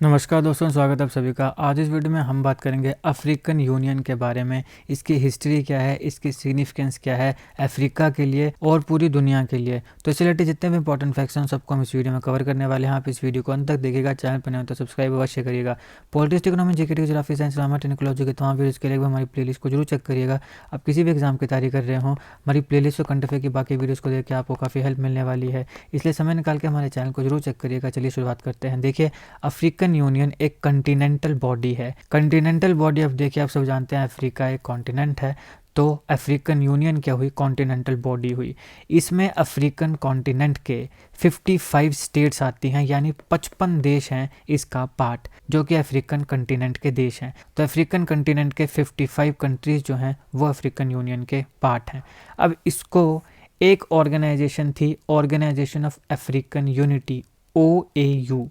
नमस्कार दोस्तों, स्वागत है आप सभी का। आज इस वीडियो में हम बात करेंगे अफ्रीकन यूनियन के बारे में। इसकी हिस्ट्री क्या है, इसकी सिग्निफिकेंस क्या है अफ्रीका के लिए और पूरी दुनिया के लिए। तो इससे रिलेटेड जितने भी इंपॉर्टेंट फैक्ट्स हैं सबको हम इस वीडियो में कवर करने वाले हैं। आप इस वीडियो को अंत तक देखिएगा। चैनल पर नहीं हो तो सब्सक्राइब अवश्य करिएगा। Politics, economy, GK, geography, science, grammar, technology के तमाम वीडियोज़ के लिए हमारी प्लेलिस्ट को जरूर चेक करिएगा। आप किसी भी एग्जाम की तैयारी कर रहे हो, हमारी प्लेलिस्ट और करंट अफेयर की बाकी वीडियोज़ को देख के आपको काफ़ी हेल्प मिलने वाली है, इसलिए समय निकाल के हमारे चैनल को जरूर चेक करिएगा। चलिए शुरुआत करते हैं। देखिए, अफ्रीकन यूनियन एक कॉन्टिनेंटल बॉडी है। कॉन्टिनेंटल बॉडी, अब देखिए आप सब जानते हैं अफ्रीका एक कॉन्टिनेंट है, तो अफ्रीकन यूनियन क्या हुई, कॉन्टिनेंटल बॉडी हुई। इसमें अफ्रीकन कॉन्टिनेंट के 55 स्टेट्स आती हैं, यानी 55 देश हैं इसका पार्ट, जो कि अफ्रीकन कॉन्टिनेंट के देश हैं। तो अफ्रीकन कॉन्टिनेंट के 55 कंट्रीज जो हैं वो अफ्रीकन यूनियन के पार्ट हैं। अब इसको एक ऑर्गेनाइजेशन थी, organisation of African unity, OAU,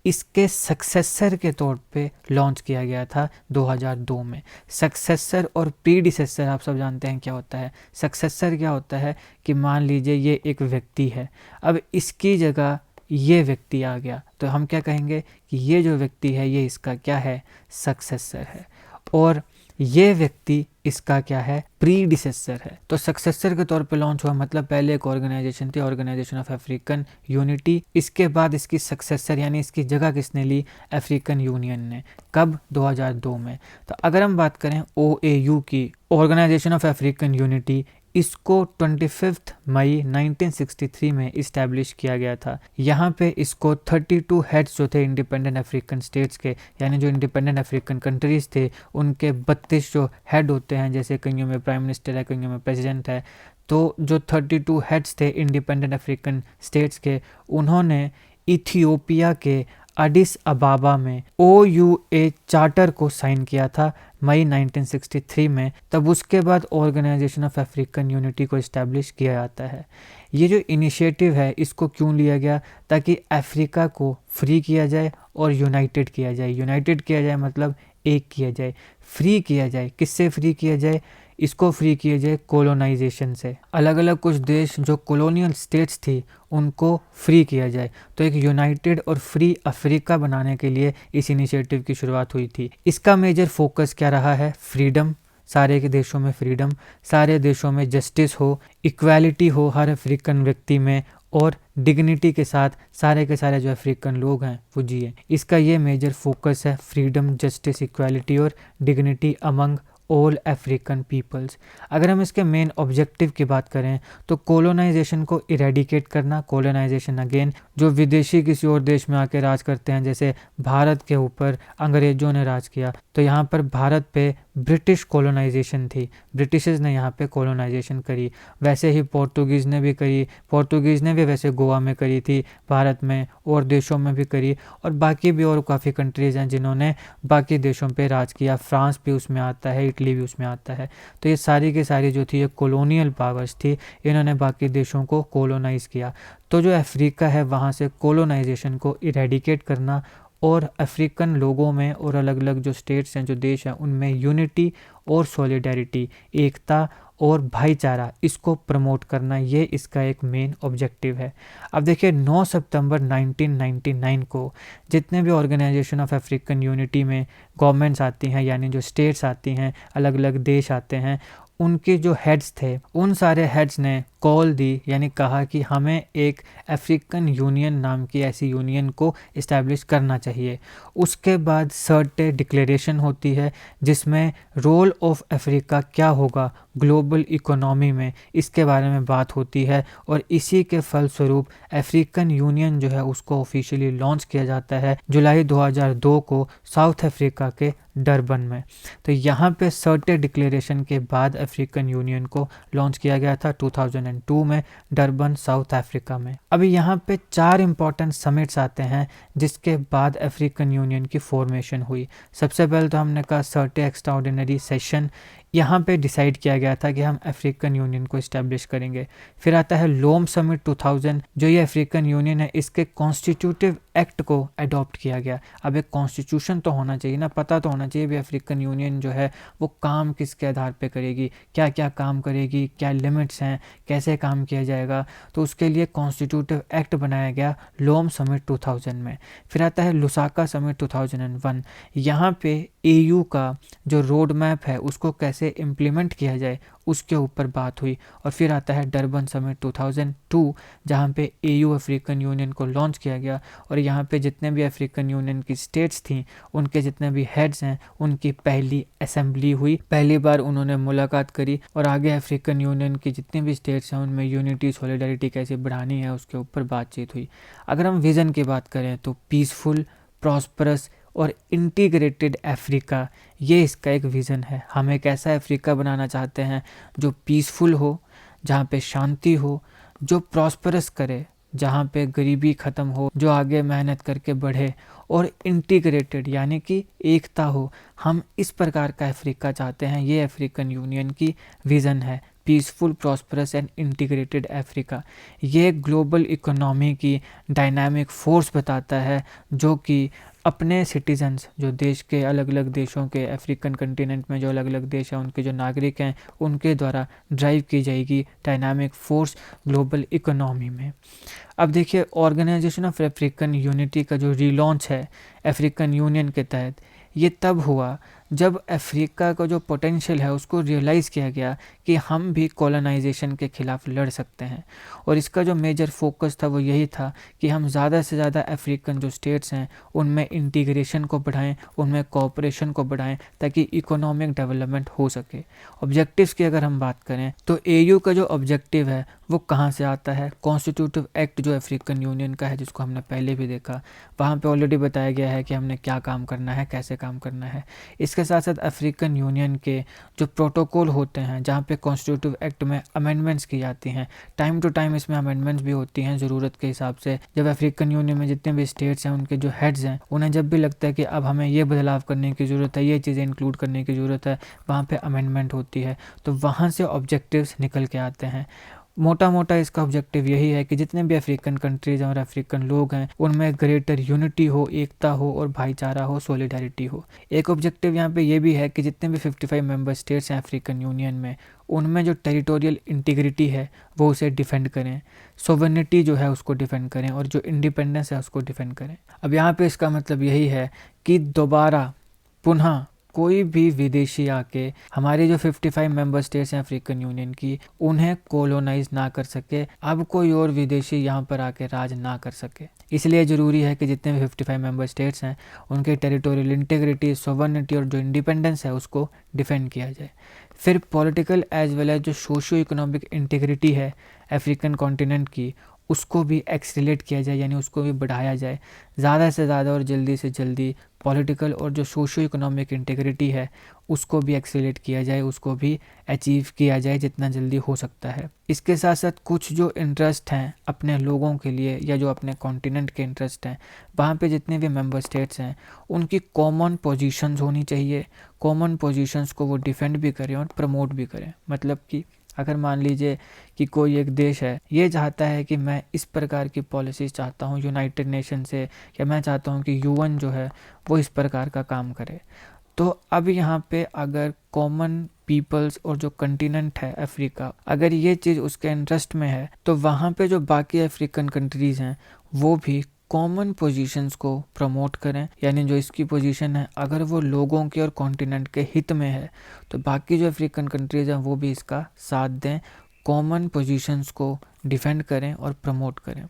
इसके सक्सेसर के तौर पे लॉन्च किया गया था 2002 में। सक्सेसर और प्रीडिसेसर आप सब जानते हैं क्या होता है। सक्सेसर क्या होता है कि मान लीजिए ये एक व्यक्ति है, अब इसकी जगह ये व्यक्ति आ गया, तो हम क्या कहेंगे कि ये जो व्यक्ति है ये इसका क्या है, सक्सेसर है, और ये व्यक्ति इसका क्या है, प्रीडिसेसर है। तो सक्सेसर के तौर पे लॉन्च हुआ, मतलब पहले एक ऑर्गेनाइजेशन थी, ऑर्गेनाइजेशन ऑफ अफ्रीकन यूनिटी। इसके बाद इसकी सक्सेसर यानी इसकी जगह किसने ली, अफ्रीकन यूनियन ने। कब, 2002 में। तो अगर हम बात करें OAU की, ऑर्गेनाइजेशन ऑफ अफ्रीकन यूनिटी, इसको 25 मई 1963 में इस्टेब्लिश किया गया था। यहाँ पे इसको 32 हेड्स जो थे इंडिपेंडेंट अफ्रीकन स्टेट्स के, यानी जो इंडिपेंडेंट अफ्रीकन कंट्रीज थे उनके 32 जो हेड होते हैं, जैसे कईयों में प्राइम मिनिस्टर है, कईयों में प्रेसिडेंट है, तो जो 32 हेड्स थे इंडिपेंडेंट अफ्रीकन स्टेट्स के, उन्होंने इथियोपिया के एडिस अबाबा में OUA चार्टर को साइन किया था मई 1963 में। तब उसके बाद ऑर्गेनाइजेशन ऑफ अफ्रीकन यूनिटी को इस्टेब्लिश किया जाता है। ये जो इनिशिएटिव है इसको क्यों लिया गया, ताकि अफ्रीका को फ्री किया जाए और यूनाइटेड किया जाए। यूनाइटेड किया जाए मतलब एक किया जाए, फ्री किया जाए। किससे फ्री किया जाए, इसको फ्री किया जाए कोलोनाइजेशन से। अलग अलग कुछ देश जो कॉलोनियल स्टेट्स थी उनको फ्री किया जाए, तो एक यूनाइटेड और फ्री अफ्रीका बनाने के लिए इस इनिशिएटिव की शुरुआत हुई थी। इसका मेजर फोकस क्या रहा है, फ्रीडम, सारे के देशों में फ्रीडम, सारे देशों में जस्टिस हो, इक्वालिटी हो हर अफ्रीकन व्यक्ति में, और डिग्निटी के साथ सारे के सारे जो अफ्रीकन लोग हैं वो जिए। इसका ये मेजर फोकस है, फ्रीडम, जस्टिस, इक्वालिटी और dignity among all African peoples. अगर हम इसके मेन ऑब्जेक्टिव की बात करें तो कोलोनाइजेशन को इरेडिकेट करना। कोलोनाइजेशन अगेन, जो विदेशी किसी और देश में आके राज करते हैं, जैसे भारत के ऊपर अंग्रेजों ने राज किया, तो यहाँ पर भारत पे ब्रिटिश कोलोनाइजेशन थी, ब्रिटिशर्स ने यहाँ पे कोलोनाइजेशन करी। वैसे ही पोर्तुगीज़ ने भी करी, पोर्तुगीज़ ने भी वैसे गोवा में करी थी, भारत में और देशों में भी करी, और बाकी भी और काफ़ी कंट्रीज़ हैं जिन्होंने बाकी देशों पे राज किया। फ्रांस भी उसमें आता है, इटली भी उसमें आता है। तो ये सारी की सारी जो थी ये कॉलोनियल पावर्स थी, इन्होंने बाकी देशों को कोलोनाइज़ किया। तो जो अफ्रीका है वहाँ से कोलोनाइजेशन को इरेडिकेट करना और अफ्रीकन लोगों में और अलग अलग जो स्टेट्स हैं, जो देश हैं, उनमें यूनिटी और सॉलिडेरिटी, एकता और भाईचारा, इसको प्रमोट करना, ये इसका एक मेन ऑब्जेक्टिव है। अब देखिए 9 सितंबर 1999 को जितने भी ऑर्गेनाइजेशन ऑफ अफ्रीकन यूनिटी में गवर्नमेंट्स आती हैं, यानी जो स्टेट्स आती हैं, अलग अलग देश आते हैं, उनके जो हेड्स थे उन सारे हेड्स ने कॉल दी, यानी कहा कि हमें एक अफ्रीकन यूनियन नाम की ऐसी यूनियन को इस्टेब्लिश करना चाहिए। उसके बाद सर्टे डिक्लेरेशन होती है जिसमें रोल ऑफ अफ्रीका क्या होगा ग्लोबल इकोनॉमी में, इसके बारे में बात होती है, और इसी के फलस्वरूप अफ्रीकन यूनियन जो है उसको ऑफिशियली लॉन्च किया जाता है जुलाई 2002 को साउथ अफ्रीका के डरबन में। तो यहाँ पे सर्टे डिक्लेरेशन के बाद अफ्रीकन यूनियन को लॉन्च किया गया था 2002 में डरबन, साउथ अफ्रीका में। अभी यहाँ पे 4 इंपॉर्टेंट समिट्स आते हैं जिसके बाद अफ्रीकन यूनियन की फॉर्मेशन हुई। सबसे पहले तो हमने कहा सर्टे एक्स्ट्राऑर्डिनरी सेशन, यहाँ पे डिसाइड किया गया था कि हम अफ्रीकन यूनियन को इस्टेब्लिश करेंगे। फिर आता है लोम समिट 2000, जो ये अफ्रीकन यूनियन है इसके कॉन्स्टिट्यूटिव एक्ट को अडॉप्ट किया गया। अब एक कॉन्स्टिट्यूशन तो होना चाहिए ना, पता तो होना चाहिए भी अफ्रीकन यूनियन जो है वो काम किसके आधार पे करेगी, क्या क्या काम करेगी, क्या लिमिट्स हैं, कैसे काम किया जाएगा। तो उसके लिए कॉन्स्टिट्यूटिव एक्ट बनाया गया लोम समिट 2000 में। फिर आता है लुसाका समिट 2001। यहाँ पे एयू का जो रोड मैप है उसको कैसे इम्प्लीमेंट किया जाए उसके ऊपर बात हुई। और फिर आता है डरबन समिट 2002, जहाँ पे एयू अफ्रीकन यूनियन को लॉन्च किया गया और यहाँ पे जितने भी अफ्रीकन यूनियन की स्टेट्स थीं उनके जितने भी हेड्स हैं उनकी पहली असेंबली हुई, पहली बार उन्होंने मुलाकात करी और आगे अफ्रीकन यूनियन की जितनी भी स्टेट्स हैं उनमें यूनिटी सॉलिडारिटी कैसे बढ़ानी है उसके ऊपर बातचीत हुई। अगर हम विज़न की बात करें तो पीसफुल, प्रॉस्परस और इंटीग्रेटेड अफ्रीका, ये इसका एक विज़न है। हम एक ऐसा अफ्रीका बनाना चाहते हैं जो पीसफुल हो, जहाँ पे शांति हो, जो प्रॉस्परस करे, जहाँ पे गरीबी ख़त्म हो, जो आगे मेहनत करके बढ़े, और इंटीग्रेटेड यानी कि एकता हो। हम इस प्रकार का अफ्रीका चाहते हैं। ये अफ्रीकन यूनियन की विज़न है, peaceful, prosperous and integrated Africa. ये ग्लोबल इकोनॉमी की डायनामिक फोर्स बताता है जो कि अपने सिटीजन्स, जो देश के अलग अलग देशों के, अफ्रीकन कंटिनेंट में जो अलग अलग देश हैं उनके जो नागरिक हैं उनके द्वारा ड्राइव की जाएगी डायनामिक फोर्स ग्लोबल इकोनॉमी में। अब देखिए, ऑर्गेनाइजेशन ऑफ अफ्रीकन यूनिटी का जो रीलॉन्च है अफ्रीकन यूनियन के तहत, ये तब हुआ जब अफ्रीका का जो पोटेंशियल है उसको रियलाइज़ किया गया कि हम भी कॉलोनाइजेशन के ख़िलाफ़ लड़ सकते हैं। और इसका जो मेजर फोकस था वो यही था कि हम ज़्यादा से ज़्यादा अफ्रीकन जो स्टेट्स हैं उनमें इंटीग्रेशन को बढ़ाएं, उनमें कोऑपरेशन को बढ़ाएं ताकि इकोनॉमिक डेवलपमेंट हो सके। ऑब्जेक्टिव्स की अगर हम बात करें तो एयू का जो ऑब्जेक्टिव है वो कहाँ से आता है? कॉन्स्टिट्यूटिव एक्ट जो अफ्रीकन यूनियन का है, जिसको हमने पहले भी देखा, वहाँ पे ऑलरेडी बताया गया है कि हमने क्या काम करना है, कैसे काम करना है। इसके साथ साथ अफ्रीकन यूनियन के जो प्रोटोकॉल होते हैं जहाँ पे कॉन्स्टिट्यूटिव एक्ट में अमेंडमेंट्स की जाती हैं, टाइम टू टाइम इसमें अमेंडमेंट्स भी होती हैं ज़रूरत के हिसाब से। जब अफ्रीकन यूनियन में जितने भी स्टेट्स हैं उनके जो हेड्स हैं उन्हें जब भी लगता है कि अब हमें ये बदलाव करने की ज़रूरत है, ये चीज़ें इंक्लूड करने की ज़रूरत है, वहाँ पर अमेंडमेंट होती है। तो वहाँ से ऑब्जेक्टिव्स निकल के आते हैं। मोटा मोटा इसका ऑब्जेक्टिव यही है कि जितने भी अफ्रीकन कंट्रीज़ और अफ्रीकन लोग हैं उनमें ग्रेटर यूनिटी हो, एकता हो और भाईचारा हो, सॉलिडारिटी हो। एक ऑब्जेक्टिव यहाँ पे ये भी है कि जितने भी 55 मेंबर स्टेट्स हैं अफ्रीकन यूनियन में, उनमें जो टेरिटोरियल इंटीग्रिटी है वो उसे डिफेंड करें, सोवरेनिटी जो है उसको डिफेंड करें और जो इंडिपेंडेंस है उसको डिफेंड करें। अब यहाँ पे इसका मतलब यही है कि दोबारा पुनः कोई भी विदेशी आके हमारे जो 55 मेंबर स्टेट्स हैं अफ्रीकन यूनियन की, उन्हें कोलोनाइज ना कर सके, अब कोई और विदेशी यहाँ पर आके राज ना कर सके। इसलिए ज़रूरी है कि जितने भी 55 मेंबर स्टेट्स हैं उनके टेरिटोरियल इंटीग्रिटी, सोवरेनिटी और जो इंडिपेंडेंस है उसको डिफेंड किया जाए। फिर पॉलिटिकल एज वेल एज जो सोशियो इकोनॉमिक इंटीग्रिटी है अफ्रीकन कॉन्टिनेंट की, उसको भी एक्सीलरेट किया जाए, यानी उसको भी बढ़ाया जाए। ज़्यादा से ज़्यादा और जल्दी से जल्दी पॉलिटिकल और जो सोशियो इकोनॉमिक इंटीग्रिटी है उसको भी एक्सीलरेट किया जाए, उसको भी अचीव किया जाए जितना जल्दी हो सकता है। इसके साथ साथ कुछ जो इंटरेस्ट हैं अपने लोगों के लिए या जो अपने कॉन्टिनेंट के इंटरेस्ट हैं, वहाँ पे जितने भी मेंबर स्टेट्स हैं उनकी कॉमन पोजीशंस होनी चाहिए। कॉमन पोजीशंस को वो डिफेंड भी करें और प्रमोट भी करें। मतलब कि अगर मान लीजिए कि कोई एक देश है, ये चाहता है कि मैं इस प्रकार की पॉलिसीज़ चाहता हूँ यूनाइटेड नेशन से, या मैं चाहता हूँ कि यूएन जो है वो इस प्रकार का काम करे, तो अब यहाँ पे अगर कॉमन पीपल्स और जो कंटिनेंट है अफ्रीका, अगर ये चीज़ उसके इंटरेस्ट में है तो वहाँ पे जो बाकी अफ्रीकन कंट्रीज़ हैं वो भी कॉमन पोजीशंस को प्रमोट करें। यानी जो इसकी पोजीशन है अगर वो लोगों के और कॉन्टिनेंट के हित में है तो बाकी जो अफ्रीकन कंट्रीज़ हैं वो भी इसका साथ दें, कॉमन पोजीशंस को डिफेंड करें और प्रमोट करें।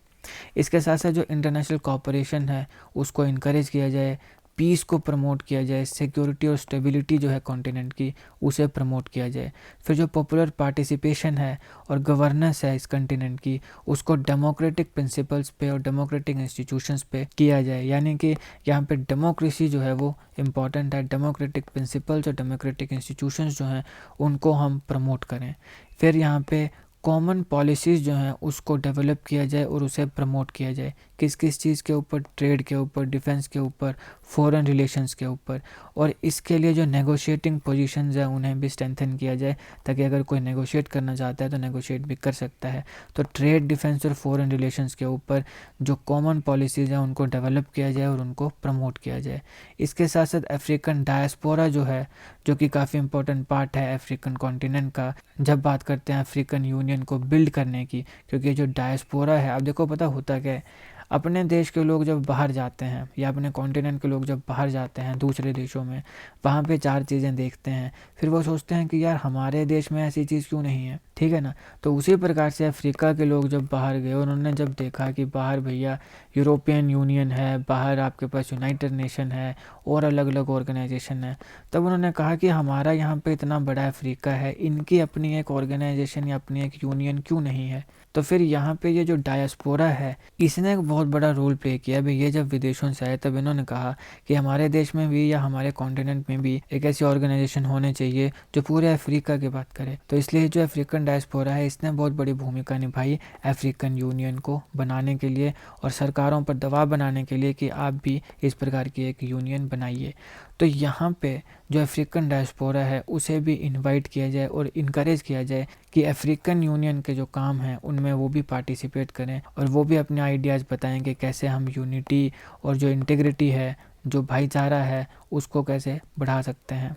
इसके साथ साथ जो इंटरनेशनल कोऑपरेशन है उसको इनकरेज किया जाए, पीस को प्रमोट किया जाए, सिक्योरिटी और स्टेबिलिटी जो है कॉन्टिनेंट की उसे प्रमोट किया जाए। फिर जो पॉपुलर पार्टिसिपेशन है और गवर्नेंस है इस कॉन्टिनेंट की, उसको डेमोक्रेटिक प्रिंसिपल्स पे और डेमोक्रेटिक इंस्टीट्यूशंस पे किया जाए। यानी कि यहाँ पे डेमोक्रेसी जो है वो इम्पॉर्टेंट है, डेमोक्रेटिक प्रिंसिपल्स और डेमोक्रेटिक इंस्टीट्यूशंस जो हैं उनको हम प्रमोट करें। फिर यहाँ पे कॉमन पॉलिसीज़ जो हैं उसको डेवलप किया जाए और उसे प्रमोट किया जाए। किस किस चीज़ के ऊपर, ट्रेड के ऊपर, डिफेंस के ऊपर, फॉरेन रिलेशंस के ऊपर। और इसके लिए जो नेगोशिएटिंग पोजीशंस हैं उन्हें भी स्ट्रेंथन किया जाए, ताकि अगर कोई नेगोशिएट करना चाहता है तो नेगोशिएट भी कर सकता है। तो ट्रेड, डिफेंस और फॉरेन रिलेशंस के ऊपर जो कॉमन पॉलिसीज़ हैं उनको डेवलप किया जाए और उनको प्रमोट किया जाए। इसके साथ साथ अफ्रीकन डायस्पोरा जो है, जो कि काफ़ी इंपॉर्टेंट पार्ट है अफ्रीकन कॉन्टिनेंट का, जब बात करते हैं अफ्रीकन यूनियन को बिल्ड करने की। क्योंकि जो डायस्पोरा है, अब देखो पता होता क्या है, अपने देश के लोग जब बाहर जाते हैं या अपने कॉन्टिनेंट के लोग जब बाहर जाते हैं दूसरे देशों में, वहाँ पे चार चीज़ें देखते हैं, फिर वो सोचते हैं कि यार हमारे देश में ऐसी चीज़ क्यों नहीं है, ठीक है ना। तो उसी प्रकार से अफ्रीका के लोग जब बाहर गए, उन्होंने जब देखा कि बाहर भैया यूरोपियन यूनियन है, बाहर आपके पास यूनाइटेड नेशन है और अलग अलग ऑर्गेनाइजेशन है, तब उन्होंने कहा कि हमारा यहाँ पे इतना बड़ा अफ्रीका है, इनकी अपनी एक ऑर्गेनाइजेशन या अपनी एक यूनियन क्यों नहीं है। तो फिर यहाँ पे ये जो डायस्पोरा है, इसने एक बहुत बड़ा रोल प्ले किया। भाई ये जब विदेशों से आए तब इन्होंने कहा कि हमारे देश में भी या हमारे कॉन्टिनेंट में भी एक ऐसी ऑर्गेनाइजेशन होने चाहिए जो पूरे अफ्रीका की बात करे। तो इसलिए जो अफ्रीकन डायस्पोरा है, इसने बहुत बड़ी भूमिका निभाई अफ्रीकन यूनियन को बनाने के लिए और सरकारों पर दबाव बनाने के लिए कि आप भी इस प्रकार की एक यूनियन बनाइए। तो यहाँ पे जो अफ्रीकन डायस्पोरा है उसे भी इनवाइट किया जाए और इनकरेज किया जाए कि अफ्रीकन यूनियन के जो काम हैं उनमें वो भी पार्टिसिपेट करें और वो भी अपने आइडियाज़ बताएं कि कैसे हम यूनिटी और जो इंटीग्रिटी है, जो भाईचारा है, उसको कैसे बढ़ा सकते हैं।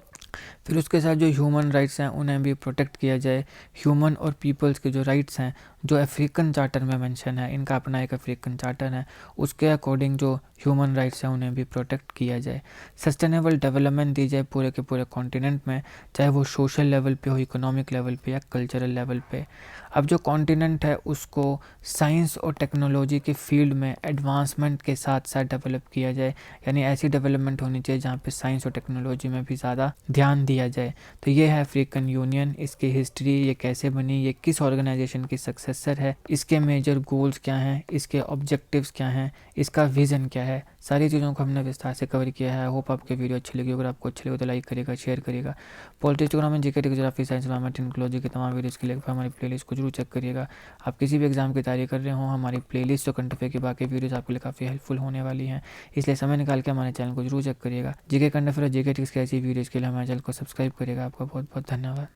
फिर उसके साथ जो ह्यूमन राइट्स हैं उन्हें भी प्रोटेक्ट किया जाए। ह्यूमन और पीपल्स के जो राइट्स हैं जो अफ्रीकन चार्टर में मेंशन है, इनका अपना एक अफ्रीकन चार्टर है, उसके अकॉर्डिंग जो ह्यूमन राइट्स हैं उन्हें भी प्रोटेक्ट किया जाए। सस्टेनेबल डेवलपमेंट दी जाए पूरे के पूरे कॉन्टिनेंट में, चाहे वो सोशल लेवल पे हो, इकोनॉमिक लेवल पे या कल्चरल लेवल पे। अब जो कॉन्टिनेंट है उसको साइंस और टेक्नोलॉजी के फील्ड में एडवांसमेंट के साथ साथ डेवलप किया जाए, यानी ऐसी डेवलपमेंट होनी चाहिए जहाँ पे साइंस और टेक्नोलॉजी में भी ज़्यादा ध्यान दिया जाए। तो ये है अफ्रीकन यूनियन, इसकी हिस्ट्री, ये कैसे बनी, ये किस ऑर्गेनाइजेशन की सक्सेसर है, इसके मेजर गोल्स क्या हैं, इसके ऑब्जेक्टिव्स क्या हैं, इसका विज़न क्या है, सारी चीज़ों को हमने विस्तार से कवर किया है। होप आपके वीडियो अच्छी लगी। अगर आपको अच्छी लगी तो लाइक करिएगा, शेयर करिएगा। Politics, economy, GK, geography, science, environment, technology के तमाम वीडियोज़ के लिए हमारी प्लेलिस्ट को जरूर चेक करिएगा। आप किसी भी एग्जाम की तैयारी कर रहे हो, हमारी प्लेलिस्ट और करंट अफेयर की बाकी वीडियोज़ आपके लिए काफ़ी हेल्पफुल होने वाली हैं, इसलिए समय निकाल के हमारे चैनल को जरूर चेक करिएगा। जीके, करंट अफेयर और जीके टिक्स की ऐसी वीडियोज़ के लिए हमारे चैनल को सब्सक्राइब करिएगा। आपका बहुत बहुत धन्यवाद।